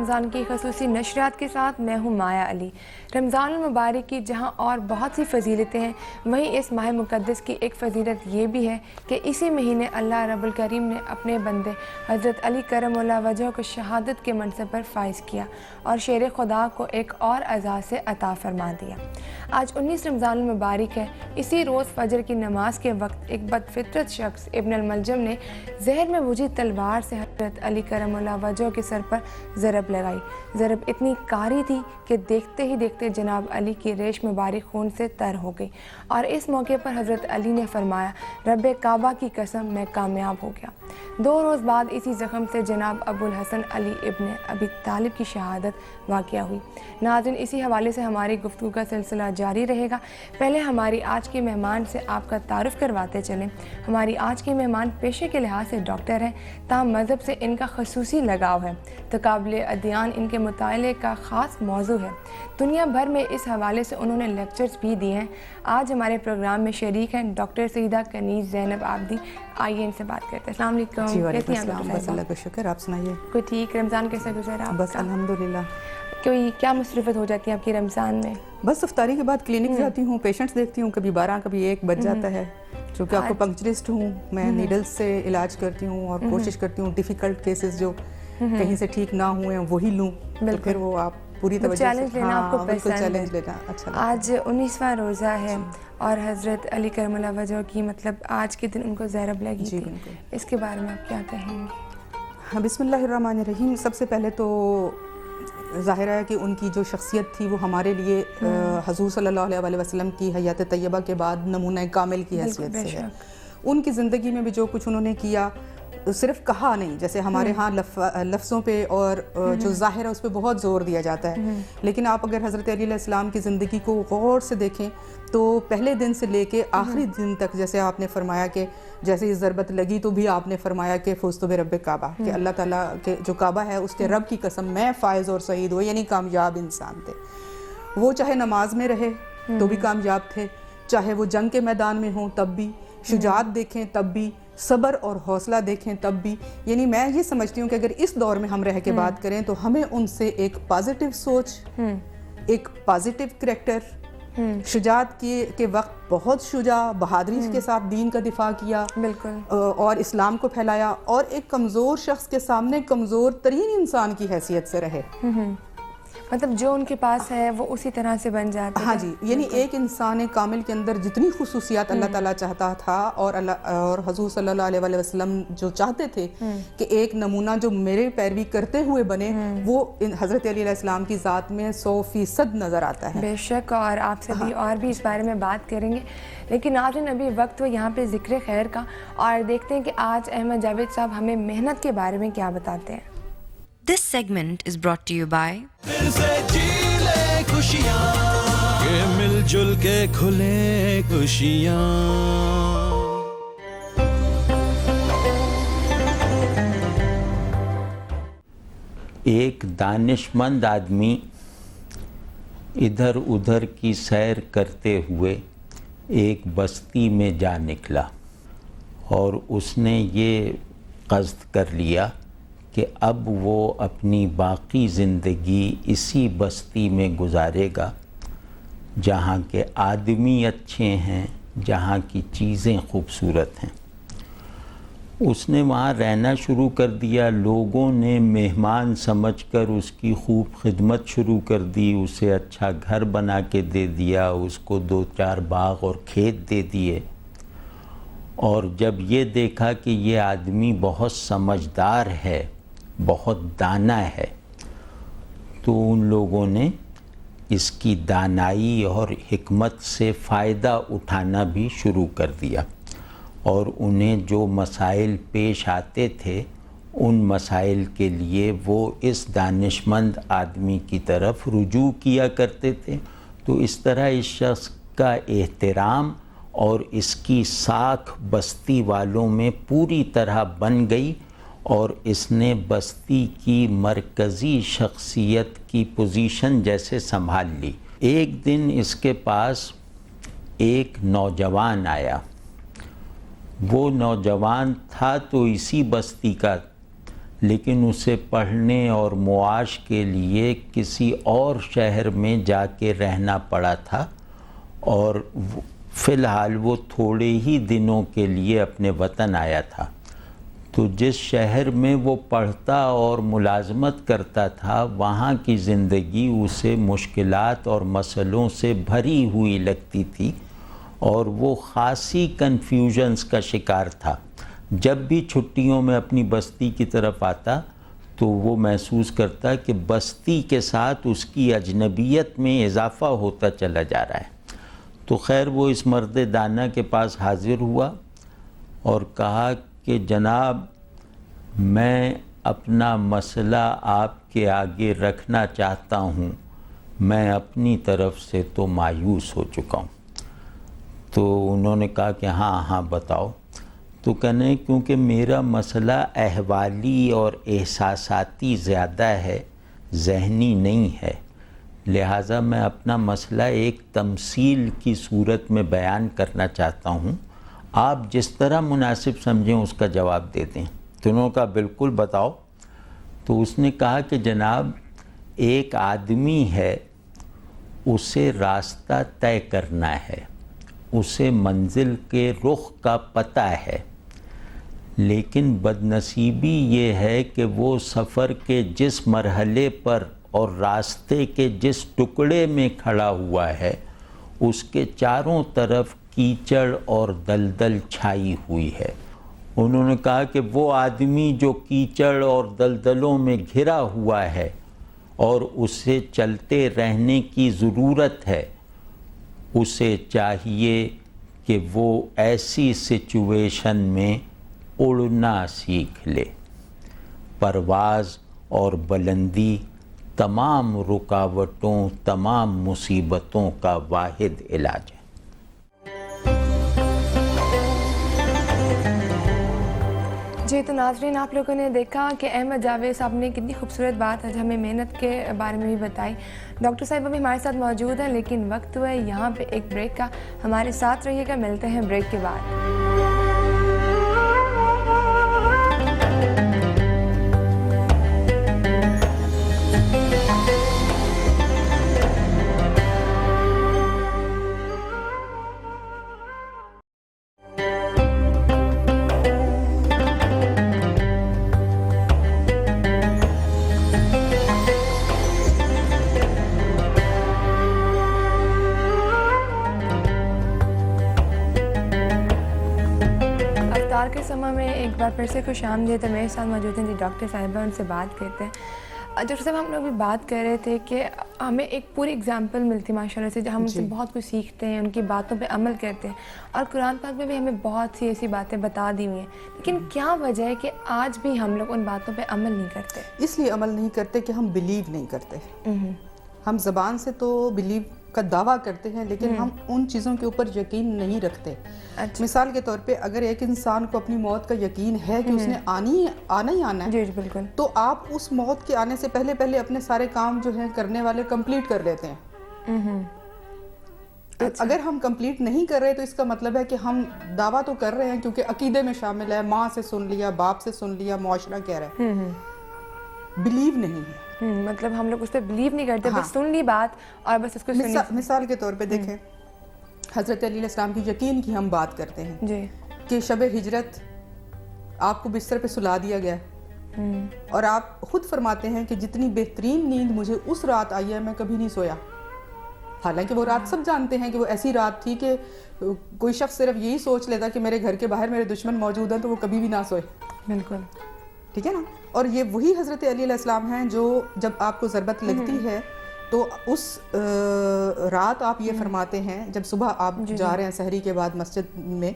رمضان کی خصوصی نشریات کے ساتھ میں ہوں مایا علی۔ رمضان المبارک کی جہاں اور بہت سی فضیلتیں ہیں، وہیں اس ماہ مقدس کی ایک فضیلت یہ بھی ہے کہ اسی مہینے اللہ رب الکریم نے اپنے بندے حضرت علی کرم اللہ وجہ کو شہادت کے منصب پر فائز کیا اور شیر خدا کو ایک اور اعزاز سے عطا فرما دیا۔ آج 19 رمضان المبارک ہے۔ اسی روز فجر کی نماز کے وقت ایک بدفطرت شخص ابن الملجم نے زہر میں بجھی تلوار سے حضرت علی کرم اللہ وجہ کے سر پر ضرب لگائی۔ ضرب اتنی کاری تھی کہ دیکھتے ہی دیکھتے جناب علی کی ریش مبارک خون سے تر ہو گئی، اور اس موقع پر حضرت علی نے فرمایا، رب کعبہ کی قسم میں کامیاب ہو گیا۔ 2 روز بعد اسی زخم سے جناب ابو الحسن علی ابن ابی طالب کی شہادت واقع ہوئی۔ ناظرین، اسی حوالے سے ہماری گفتگو کا سلسلہ جاری رہے گا۔ پہلے ہماری آج کے مہمان سے آپ کا تعارف کرواتے چلیں۔ ہماری آج کے مہمان پیشے کے لحاظ سے ڈاکٹر ہیں، تاہم مذہب سے ان کا خصوصی لگاؤ ہے۔ تقابل ادیان ان کے مطالعے کا خاص موضوع ہے۔ دنیا بھر میں اس حوالے سے انہوں نے لیکچرز بھی دیے ہیں۔ آج ہمارے پروگرام میں شریک ہیں ڈاکٹر سیدہ کنیز زینب عابدی۔ آئیے ان سے بات کرتے ہیں۔ السلام علیکم۔ جی وعلیکم السلام، بس اللہ کا شکر، آپ سنائیے۔ کوئی ٹھیک، رمضان کیسے گزرا آپ بس کا؟ الحمدللہ۔ کوئی کیا مصروفیت ہو جاتی ہے آپ کی رمضان میں؟ بس افطاری کے بعد کلینک جاتی ہوں، پیشنٹس دیکھتی ہوں، کبھی 12 کبھی 1 بج جاتا ہے۔ چونکہ آپ کو پنکچرسٹ ہوں، میں نیڈل سے علاج کرتی ہوں اور کوشش کرتی ہوں ڈیفیکلٹ کیسز جو کہیں سے ٹھیک نہ ہوئے ہیں وہی لوں، تو پھر وہ آپ پوری توجہ سے چیلنج لینا آپ کو بالکل پسند چیلنج ہے۔ لینا اچھا لگتا ہے۔ آج 19واں روزہ ہے اور حضرت علی کرم اللہ وجہ کی آج کے دن ان کو ضرب لگی جی تھی، بالکل۔ اس کے بارے میں آپ کیا کہیں گے؟ ہاں، بسم اللہ الرحمن الرحیم۔ سب سے پہلے تو ظاہر ہے کہ ان کی جو شخصیت تھی وہ ہمارے لیے حضور صلی اللہ علیہ وسلم کی حیات طیبہ کے بعد نمونہ کامل کی حیثیت سے ہے۔ ان کی زندگی میں بھی جو کچھ انہوں نے کیا، صرف کہا نہیں، جیسے ہمارے ہاں لفظوں پہ اور جو ظاہر ہے اس پہ بہت زور دیا جاتا ہے، لیکن آپ اگر حضرت علی علیہ السلام کی زندگی کو غور سے دیکھیں تو پہلے دن سے لے کے آخری دن تک، جیسے آپ نے فرمایا کہ جیسے یہ ضربت لگی تو بھی آپ نے فرمایا کہ فزت برب کعبہ، کہ اللہ تعالیٰ کے جو کعبہ ہے اس کے رب کی قسم میں فائز اور سعید ہوں، یعنی کامیاب انسان تھے وہ۔ چاہے نماز میں رہے تو بھی کامیاب تھے، چاہے وہ جنگ کے میدان میں ہوں تب بھی، شجاعت دیکھیں تب بھی، صبر اور حوصلہ دیکھیں تب بھی۔ یعنی میں یہ سمجھتی ہوں کہ اگر اس دور میں ہم رہ کے بات کریں تو ہمیں ان سے ایک پازیٹیو سوچ، ایک پازیٹیو کریکٹر، شجاعت کے وقت بہت شجاع، بہادری کے ساتھ دین کا دفاع کیا بالکل، اور اسلام کو پھیلایا، اور ایک کمزور شخص کے سامنے کمزور ترین انسان کی حیثیت سے رہے۔ جو ان کے پاس ہے وہ اسی طرح سے بن جاتے ہیں۔ ہاں جی، یعنی ایک انسان کامل کے اندر جتنی خصوصیات اللہ تعالیٰ چاہتا تھا اور حضور صلی اللہ علیہ وسلم جو چاہتے تھے کہ ایک نمونہ جو میرے پیروی کرتے ہوئے بنے، وہ حضرت علی علیہ السلام کی ذات میں 100% نظر آتا ہے۔ بے شک، اور آپ سے بھی اور بھی اس بارے میں بات کریں گے، لیکن ناظرین ابھی وقت ہو یہاں پہ ذکر خیر کا، اور دیکھتے ہیں کہ آج احمد جاوید صاحب ہمیں محنت کے بارے میں کیا بتاتے ہیں۔ This segment is brought to you by پھر سے جی لے خوشیاں، کہ مل جل کے کھلے خوشیاں۔ ایک دانشمند آدمی ادھر ادھر کی سیر کرتے ہوئے ایک بستی میں جا نکلا، اور اس نے یہ قصد کر لیا کہ اب وہ اپنی باقی زندگی اسی بستی میں گزارے گا جہاں کے آدمی اچھے ہیں، جہاں کی چیزیں خوبصورت ہیں۔ اس نے وہاں رہنا شروع کر دیا۔ لوگوں نے مہمان سمجھ کر اس کی خوب خدمت شروع کر دی، اسے اچھا گھر بنا کے دے دیا، اس کو 2-4 باغ اور کھیت دے دیے، اور جب یہ دیکھا کہ یہ آدمی بہت سمجھدار ہے، بہت دانا ہے، تو ان لوگوں نے اس کی دانائی اور حکمت سے فائدہ اٹھانا بھی شروع کر دیا، اور انہیں جو مسائل پیش آتے تھے ان مسائل کے لیے وہ اس دانشمند آدمی کی طرف رجوع کیا کرتے تھے۔ تو اس طرح اس شخص کا احترام اور اس کی ساکھ بستی والوں میں پوری طرح بن گئی، اور اس نے بستی کی مرکزی شخصیت کی پوزیشن جیسے سنبھال لی۔ ایک دن اس کے پاس ایک نوجوان آیا۔ وہ نوجوان تھا تو اسی بستی کا، لیکن اسے پڑھنے اور معاش کے لیے کسی اور شہر میں جا کے رہنا پڑا تھا، اور فی الحال وہ تھوڑے ہی دنوں کے لیے اپنے وطن آیا تھا۔ تو جس شہر میں وہ پڑھتا اور ملازمت کرتا تھا وہاں کی زندگی اسے مشکلات اور مسئلوں سے بھری ہوئی لگتی تھی، اور وہ خاصی کنفیوژنز کا شکار تھا۔ جب بھی چھٹیوں میں اپنی بستی کی طرف آتا تو وہ محسوس کرتا کہ بستی کے ساتھ اس کی اجنبیت میں اضافہ ہوتا چلا جا رہا ہے۔ تو خیر وہ اس مرد دانا کے پاس حاضر ہوا اور کہا کہ جناب، میں اپنا مسئلہ آپ کے آگے رکھنا چاہتا ہوں، میں اپنی طرف سے تو مایوس ہو چکا ہوں۔ تو انہوں نے کہا کہ ہاں بتاؤ۔ تو کہنے کیونکہ میرا مسئلہ احوالی اور احساساتی زیادہ ہے، ذہنی نہیں ہے، لہٰذا میں اپنا مسئلہ ایک تمثیل کی صورت میں بیان کرنا چاہتا ہوں، آپ جس طرح مناسب سمجھیں اس کا جواب دے دیں۔ تو انہوں نے کہا بالکل بتاؤ۔ تو اس نے کہا کہ جناب، ایک آدمی ہے، اسے راستہ طے کرنا ہے، اسے منزل کے رخ کا پتہ ہے، لیکن بدنصیبی یہ ہے کہ وہ سفر کے جس مرحلے پر اور راستے کے جس ٹکڑے میں کھڑا ہوا ہے اس کے چاروں طرف کیچڑ اور دلدل چھائی ہوئی ہے۔ انہوں نے کہا کہ وہ آدمی جو کیچڑ اور دلدلوں میں گھرا ہوا ہے اور اسے چلتے رہنے کی ضرورت ہے، اسے چاہیے کہ وہ ایسی سچویشن میں اڑنا سیکھ لے۔ پرواز اور بلندی تمام رکاوٹوں، تمام مصیبتوں کا واحد علاج ہے۔ جی تو ناظرین، آپ لوگوں نے دیکھا کہ احمد جاوید صاحب نے کتنی خوبصورت بات آج ہمیں محنت کے بارے میں بھی بتائی۔ ڈاکٹر صاحب ابھی ہمارے ساتھ موجود ہیں، لیکن وقت ہوا ہے یہاں پہ ایک بریک کا۔ ہمارے ساتھ رہیے گا، ملتے ہیں بریک کے بعد۔ کے سماں میں ایک بار پھر سے خوش آمدید ہے۔ میرے ساتھ موجود ہیں جی ڈاکٹر صاحبہ، ان سے بات کرتے ہیں۔ ڈاکٹر صاحب، ہم لوگ بھی بات کر رہے تھے کہ ہمیں ایک پوری اگزامپل ملتی ہے ماشاءاللہ سے، جہاں ہم ان سے بہت کچھ سیکھتے ہیں، ان کی باتوں پہ عمل کرتے ہیں، اور قرآن پاک میں بھی ہمیں بہت سی ایسی باتیں بتا دی ہوئی ہیں، لیکن کیا وجہ ہے کہ آج بھی ہم لوگ ان باتوں پہ عمل نہیں کرتے؟ اس لیے عمل نہیں کرتے کہ ہم بلیو نہیں کرتے۔ ہم زبان سے تو بلیو کا دعویٰ کرتے ہیں، لیکن ہم ان چیزوں کے اوپر یقین نہیں رکھتے۔ مثال کے طور پہ اگر ایک انسان کو اپنی موت کا یقین ہے کہ اس نے آنا ہی آنا ہے، جی بالکل، تو آپ اس موت کے آنے سے پہلے اپنے سارے کام جو ہیں کرنے والے کمپلیٹ کر لیتے ہیں۔ اگر ہم کمپلیٹ نہیں کر رہے تو اس کا مطلب ہے کہ ہم دعویٰ تو کر رہے ہیں کیونکہ عقیدے میں شامل ہے، ماں سے سن لیا، باپ سے سن لیا، معاشرہ کہہ رہا ہے، بلیو نہیں ہے۔ مطلب ہم لوگ اس پہ بلیو نہیں کرتے، بس سن لی بات اور بس اس کو سنی۔ مثال کے طور پہ دیکھیں، حضرت علی علیہ السلام کی یقین کی ہم بات کرتے ہیں جی کہ شب ہجرت آپ کو بستر پہ سلا دیا گیا، اور آپ خود فرماتے ہیں کہ جتنی بہترین نیند مجھے اس رات آئی ہے میں کبھی نہیں سویا۔ حالانکہ وہ رات سب جانتے ہیں کہ وہ ایسی رات تھی کہ کوئی شخص صرف یہی سوچ لیتا کہ میرے گھر کے باہر میرے دشمن موجود ہیں تو وہ کبھی بھی نہ سوئے۔ بالکل ٹھیک ہے نا؟ اور یہ وہی حضرت علی علیہ السلام ہیں جو جب آپ کو ضربت لگتی ہے تو اس رات آپ یہ فرماتے ہیں، جب صبح آپ جا رہے ہیں سحری کے بعد مسجد میں،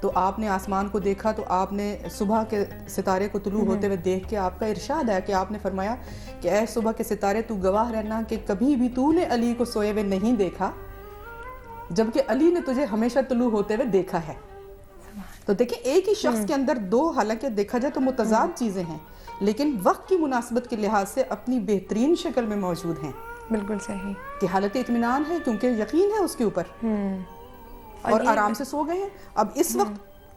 تو آپ نے آسمان کو دیکھا تو آپ نے صبح کے ستارے کو طلوع ہوتے ہوئے دیکھ کے آپ کا ارشاد ہے کہ آپ نے فرمایا کہ اے صبح کے ستارے، تو گواہ رہنا کہ کبھی بھی تو نے علی کو سوئے ہوئے نہیں دیکھا، جبکہ علی نے تجھے ہمیشہ طلوع ہوتے ہوئے دیکھا ہے۔ تو دیکھیں، ایک ہی شخص کے اندر دو، حالانکہ دیکھا جائے تو متضاد چیزیں ہیں، لیکن وقت کی مناسبت کے لحاظ سے اپنی بہترین شکل میں موجود ہیں۔ بالکل صحیح، کہ حالت اطمینان ہے کیونکہ یقین ہے اس کے اوپر، اور آرام سے سو گئے ہیں۔ اب اس وقت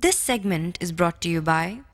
This segment is brought to you by